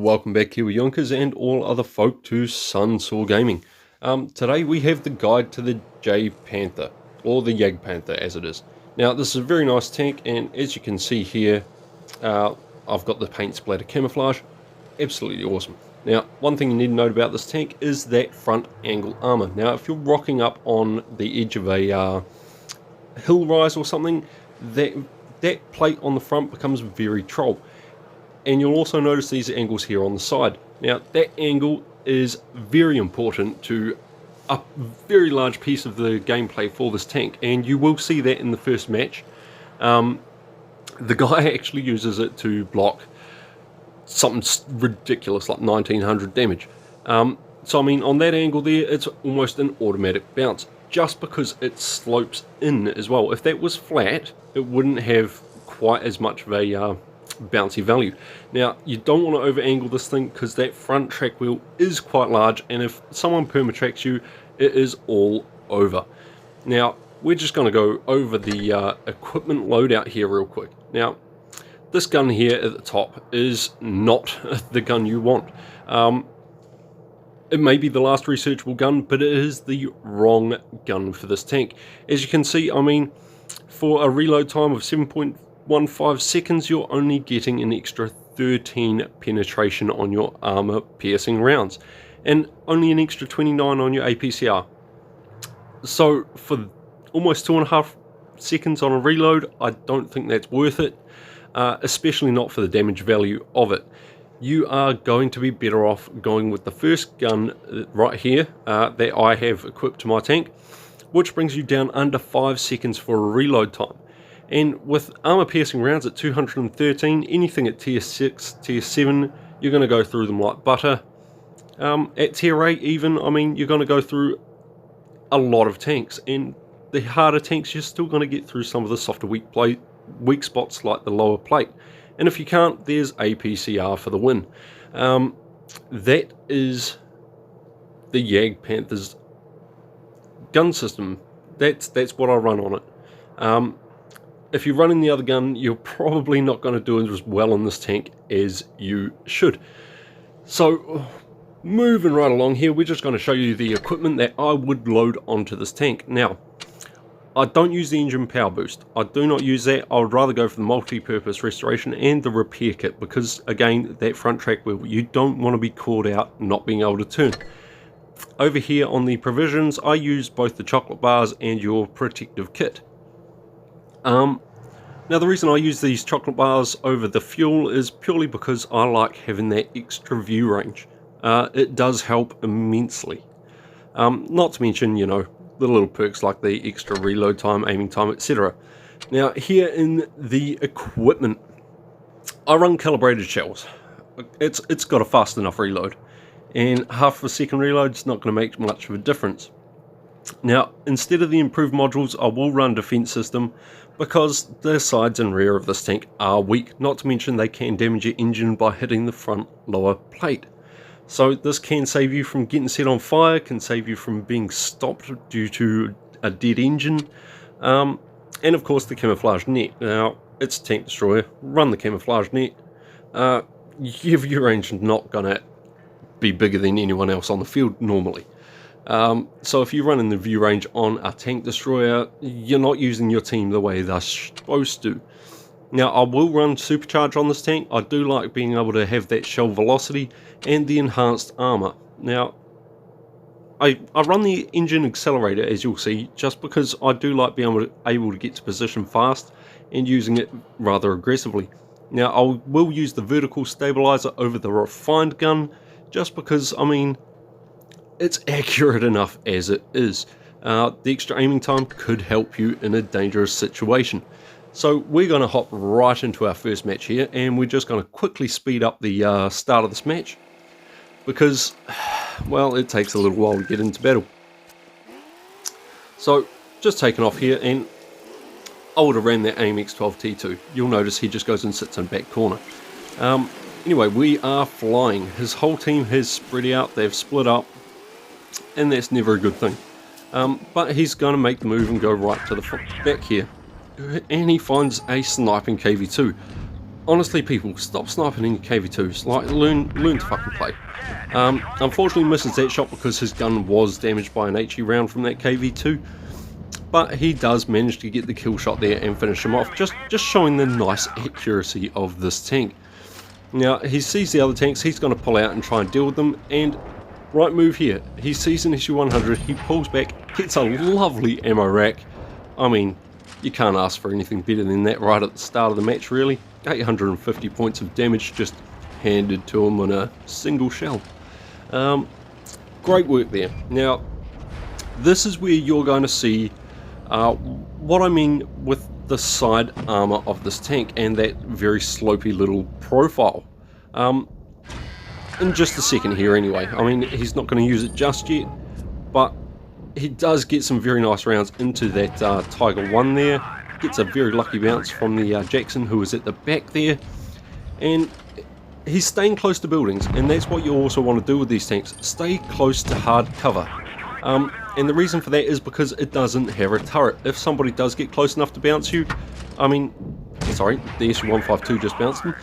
Welcome back Kiwi Yonkers and all other folk to Sunsaw Gaming. Today we have the guide to the JPanther, or the JPanther as it is. Now this is a very nice tank, and as you can see here, I've got the paint splatter camouflage. Absolutely awesome. Now one thing you need to note about this tank is that front angle armor. Now if you're rocking up on the edge of a hill rise or something, that plate on the front becomes very troll. And you'll also notice these angles here on the side. Now that angle is very important to a very large piece of the gameplay for this tank, and you will see that in the first match. The guy actually uses it to block something ridiculous like 1900 damage. So I mean, on that angle there, it's almost an automatic bounce, just because it slopes in as well. If that was flat, it wouldn't have quite as much of a bouncy value. Now you don't want to over angle this thing, because that front track wheel is quite large, and if someone perma-tracks you, it is all over. Now we're just going to go over the equipment loadout here real quick. Now this gun here at the top is not the gun you want. It may be the last researchable gun, but it is the wrong gun for this tank. As you can see, I mean, for a reload time of 7.15 seconds, you're only getting an extra 13 penetration on your armor piercing rounds, and only an extra 29 on your APCR. So for almost 2.5 seconds on a reload, I don't think that's worth it, especially not for the damage value of it. You are going to be better off going with the first gun right here that I have equipped to my tank, which brings you down under 5 seconds for a reload time. And with armor piercing rounds at 213, anything at tier 6, tier 7, you're going to go through them like butter. At tier 8 even, I mean, you're going to go through a lot of tanks, and the harder tanks, you're still going to get through some of the softer weak spots like the lower plate. And if you can't, there's APCR for the win. That is the JPanther's gun system. That's what I run on it. If you're running the other gun, you're probably not going to do as well in this tank as you should. So moving right along here, we're just going to show you the equipment that I would load onto this tank. Now I don't use the engine power boost. I do not use that. I would rather go for the multi-purpose restoration and the repair kit, because again, that front track wheel, you don't want to be caught out not being able to turn. Over here on the provisions, I use both the chocolate bars and your protective kit. Now the reason I use these chocolate bars over the fuel is purely because I like having that extra view range. It does help immensely. Not to mention, you know, the little perks like the extra reload time, aiming time, etc. Now here in the equipment, I run calibrated shells. It's got a fast enough reload, and half a second reload's not going to make much of a difference. Now instead of the improved modules, I will run defense system, because the sides and rear of this tank are weak, not to mention they can damage your engine by hitting the front lower plate. So this can save you from getting set on fire, can save you from being stopped due to a dead engine, and of course the camouflage net. Now it's a tank destroyer, run the camouflage net. Your view range is not going to be bigger than anyone else on the field normally. So if you run in the view range on a tank destroyer, you're not using your team the way they're supposed to. Now I will run supercharge on this tank. I do like being able to have that shell velocity and the enhanced armor. Now I run the engine accelerator, as you'll see, just because I do like being able to get to position fast and using it rather aggressively. Now I will use the vertical stabilizer over the refined gun, just because, I mean, it's accurate enough as it is. The extra aiming time could help you in a dangerous situation. So we're going to hop right into our first match here, and we're just going to quickly speed up the start of this match, because, well, it takes a little while to get into battle. So just taking off here, and I would have ran that AMX 12T2. You'll notice he just goes and sits in the back corner. Anyway, we are flying. His whole team has spread out, they've split up, and that's never a good thing. But he's going to make the move and go right to the back here, and he finds a sniping KV2. honestly, people, stop sniping in your KV2s. Like, learn to fucking play. Unfortunately, misses that shot because his gun was damaged by an HE round from that KV2. But he does manage to get the kill shot there and finish him off, just showing the nice accuracy of this tank. Now, he sees the other tanks, he's going to pull out and try and deal with them, and right move here. He sees an SU-100, he pulls back, gets a lovely ammo rack. I mean, you can't ask for anything better than that right at the start of the match, really. 850 points of damage just handed to him on a single shell. Great work there. Now, this is where you're going to see what I mean with the side armor of this tank and that very slopey little profile. In just a second here anyway. I mean, he's not going to use it just yet, but he does get some very nice rounds into that Tiger 1 there. Gets a very lucky bounce from the Jackson, who was at the back there, and he's staying close to buildings, and that's what you also want to do with these tanks. Stay close to hard cover. And the reason for that is because it doesn't have a turret. If somebody does get close enough to bounce you, I mean, sorry, the SU-152 just bounced him.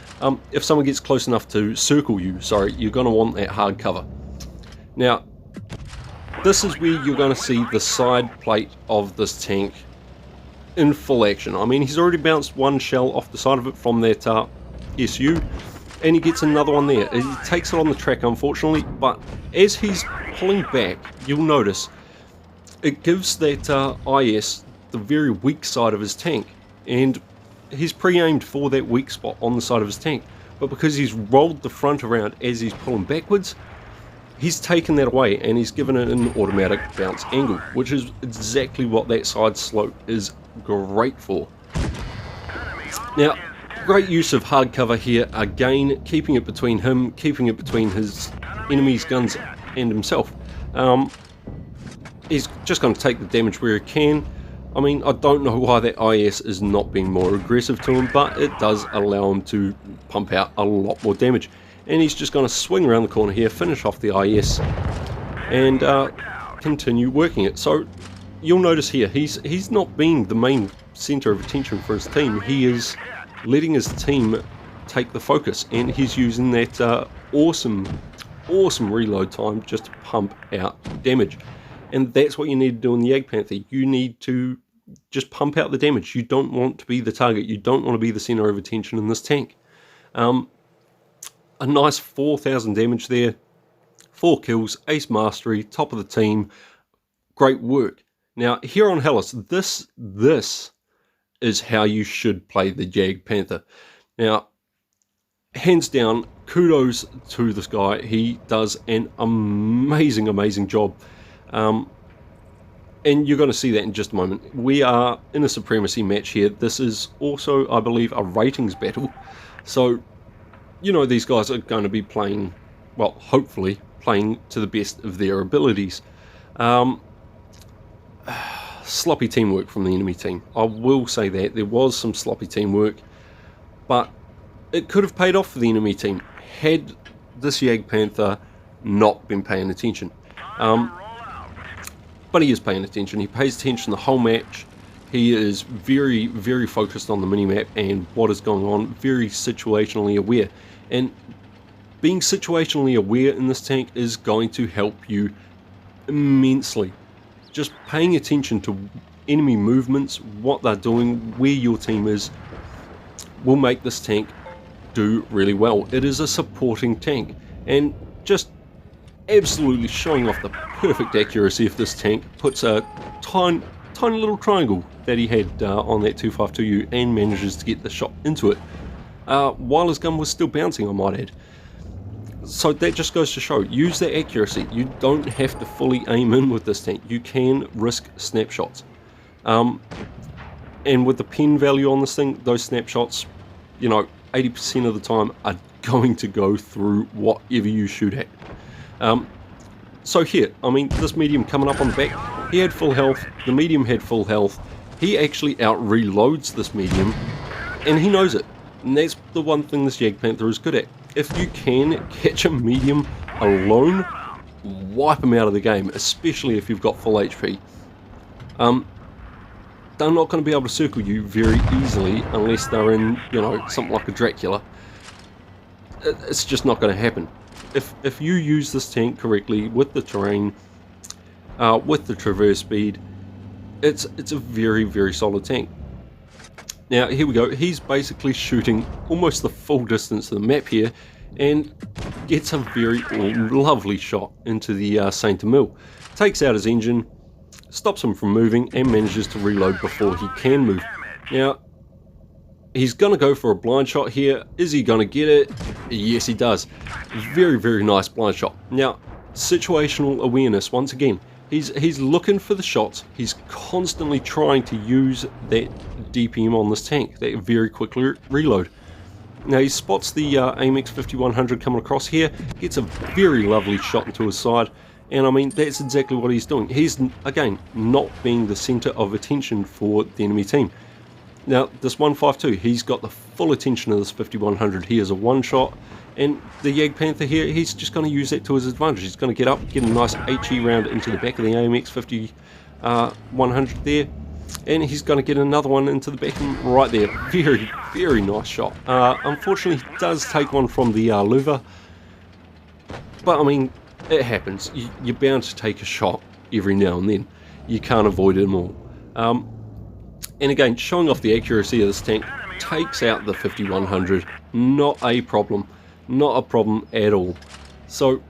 If someone gets close enough to circle you, sorry, you're going to want that hard cover. Now, this is where you're going to see the side plate of this tank in full action. I mean, he's already bounced one shell off the side of it from that SU, and he gets another one there. He takes it on the track, unfortunately, but as he's pulling back, you'll notice it gives that IS the very weak side of his tank, and he's pre-aimed for that weak spot on the side of his tank, but because he's rolled the front around as he's pulling backwards, he's taken that away and he's given it an automatic bounce angle, which is exactly what that side slope is great for. Now, great use of hard cover here, again, keeping it between him, keeping it between his enemy's guns and himself. He's just going to take the damage where he can. I mean, I don't know why that IS is not being more aggressive to him, but it does allow him to pump out a lot more damage. And he's just going to swing around the corner here, finish off the IS, and continue working it. So you'll notice here, he's not being the main centre of attention for his team. He is letting his team take the focus, and he's using that awesome reload time just to pump out damage. And that's what you need to do in the JPanther. You need to just pump out the damage. You don't want to be the target. You don't want to be the centre of attention in this tank. A nice 4,000 damage there. 4 kills, ace mastery, top of the team. Great work. Now, here on Hellas, this is how you should play the JPanther. Now, hands down, kudos to this guy. He does an amazing job. And you're going to see that in just a moment. We are in a supremacy match here. This is also, I believe, a ratings battle. So, you know, these guys are going to be playing, well, hopefully, playing to the best of their abilities. Sloppy teamwork from the enemy team. I will say that. There was some sloppy teamwork, but it could have paid off for the enemy team had this JPanther not been paying attention. But he is paying attention. He pays attention the whole match. He is very focused on the minimap and what is going on, very situationally aware. And being situationally aware in this tank is going to help you immensely. Just paying attention to enemy movements, what they're doing, where your team is, will make this tank do really well. It is a supporting tank, and just absolutely showing off the perfect accuracy of this tank. Puts a tiny little triangle that he had on that 252U and manages to get the shot into it while his gun was still bouncing, I might add. So that just goes to show, use that accuracy. You don't have to fully aim in with this tank. You can risk snapshots. And with the pin value on this thing, those snapshots, you know, 80% of the time are going to go through whatever you shoot at. So here, I mean, this medium coming up on the back, he had full health, the medium had full health. He actually out-reloads this medium, and he knows it. And that's the one thing this JPanther is good at. If you can catch a medium alone, wipe him out of the game, especially if you've got full HP. they're not going to be able to circle you very easily unless they're in, you know, something like a Dracula. It's just not going to happen. If you use this tank correctly with the terrain, with the traverse speed, it's a very, very solid tank. Now here we go, he's basically shooting almost the full distance of the map here and gets a very lovely shot into the Saint Emile. Takes out his engine, stops him from moving, and manages to reload before he can move. Now he's going to go for a blind shot here. Is he going to get it? Yes, he does. Very, very nice blind shot. Now, situational awareness, once again. He's looking for the shots. He's constantly trying to use that DPM on this tank, that very quick reload. Now, he spots the AMX 5100 coming across here, gets a very lovely shot into his side, and I mean, that's exactly what he's doing. He's, again, not being the center of attention for the enemy team. Now, this 152, he's got the full attention of this 5100. He is a one-shot, and the JPanther here, he's just going to use that to his advantage. He's going to get up, get a nice HE round into the back of the AMX 5100 there, and he's going to get another one into the back right there. Very, very nice shot. Unfortunately, he does take one from the louver, but I mean, it happens. You're bound to take a shot every now and then. You can't avoid them all. And again, showing off the accuracy of this tank, takes out the 5100, not a problem at all. So,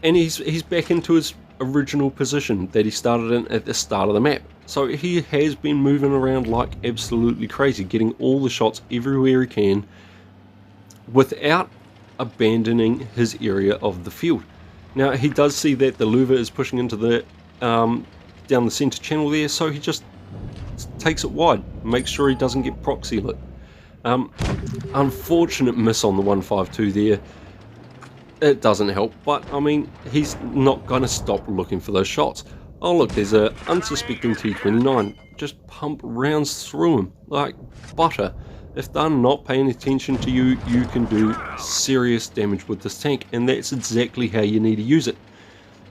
and he's back into his original position that he started in at the start of the map. So he has been moving around like absolutely crazy, getting all the shots everywhere he can, without abandoning his area of the field. Now he does see that the louver is pushing into the down the center channel there, so he just takes it wide, makes sure he doesn't get proxy lit. Unfortunate miss on the 152 there. It doesn't help, but I mean, he's not going to stop looking for those shots. Oh look, there's a unsuspecting T29. Just pump rounds through him like butter. If they're not paying attention to you, you can do serious damage with this tank, and that's exactly how you need to use it.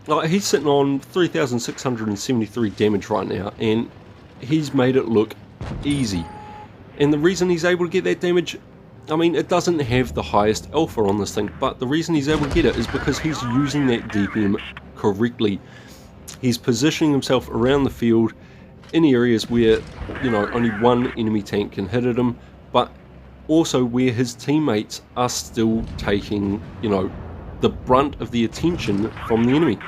Like, he's sitting on 3,673 damage right now, and he's made it look easy. And the reason he's able to get that damage, I mean, it doesn't have the highest alpha on this thing, but the reason he's able to get it is because he's using that DPM correctly. He's positioning himself around the field in areas where, you know, only one enemy tank can hit at him, but also where his teammates are still taking, you know, the brunt of the attention from the enemy.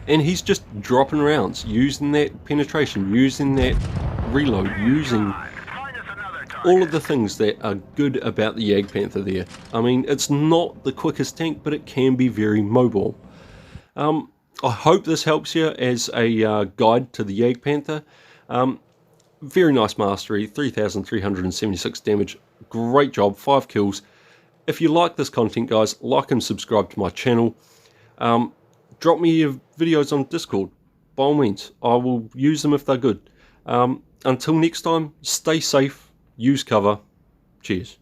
And he's just dropping rounds, using that penetration, using that reload, using all of the things that are good about the JPanther there. I mean, it's not the quickest tank, but it can be very mobile. I hope this helps you as a guide to the JPanther. Very nice mastery, 3,376 damage. Great job, 5 kills. If you like this content, guys, like and subscribe to my channel. Drop me your videos on Discord. By all means, I will use them if they're good. Until next time, stay safe, use cover. Cheers.